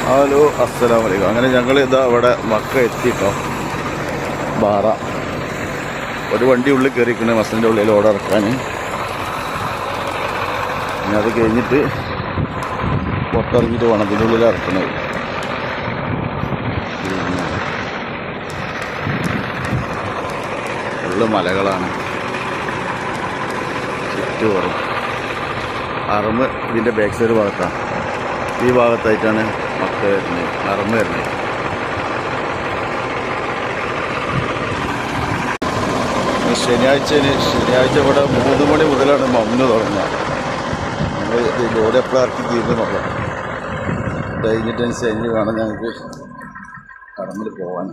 Hello, അസ്സലാമു അലൈക്കും. അങ്ങനെ ഞങ്ങൾ ഇതാ ഇവിടെ മക്ക എത്തിട്ടോ. ബാറ ഒരു വണ്ടി ഉള്ളിൽ കയറിക്കണേ ബസ്സിൻ്റെ ഉള്ളിൽ ഓടെ ഇറക്കാൻ. പിന്നെ അത് കഴിഞ്ഞിട്ട് പുറത്തിറങ്ങിയിട്ട് വേണം ഇതിൻ്റെ ഉള്ളിൽ ഇറക്കണത്. പിന്നെ ഫുള്ള് മലകളാണ് ചുറ്റുപുറം. അറമ് ഇതിൻ്റെ ബാക്ക് സൈഡ് ഭാഗത്താണ്. ഈ ഭാഗത്തായിട്ടാണ് മക്ക വരുന്നത്, അറമ് വരുന്നത്. ശനിയാഴ്ച ഇവിടെ 3 മണി മുതലാണ് മമ്മ് തുടങ്ങുക. ഞങ്ങൾ ലോഡ് എപ്പോഴും ഇറക്കി തീർന്നു നോക്കാം. കഴിഞ്ഞിട്ട് ശനി വേണം ഞങ്ങൾക്ക് അറമിൽ പോകാൻ.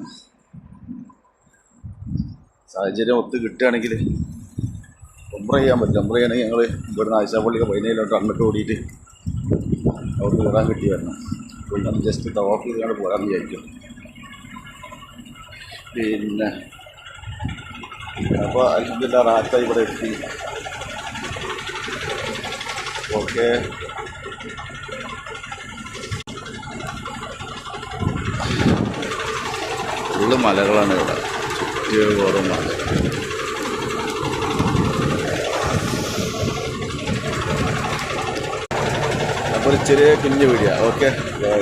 സാഹചര്യം ഒത്ത് കിട്ടുകയാണെങ്കിൽ ഉംറ ചെയ്യാൻ പറ്റും. ഉംറ ചെയ്യണമെങ്കിൽ ഞങ്ങൾ ഇവിടുന്ന് ആയിഷാപ്പള്ളിക്ക് 17 കിലോമീറ്റർ അങ്ങോട്ട് ഓടിയിട്ട് അവിടെ കയറാൻ കിട്ടി വരണം. അപ്പോൾ ഞാൻ ജസ്റ്റ് തവാഫ് ചെയ്താണ് പോരാന്ന് വിചാരിക്കും. പിന്നെ അപ്പോൾ അൽഹംദുലില്ലാഹ് റാഹത്തായി ഇവിടെ എത്തി. ഓക്കെ, ഫുള്ള് മലകളാണ് ഇവിടെ, ചുറ്റും മല. അപ്പോൾ ഒരു ചെറിയ കുഞ്ഞു വീഡിയോ. Okay, by.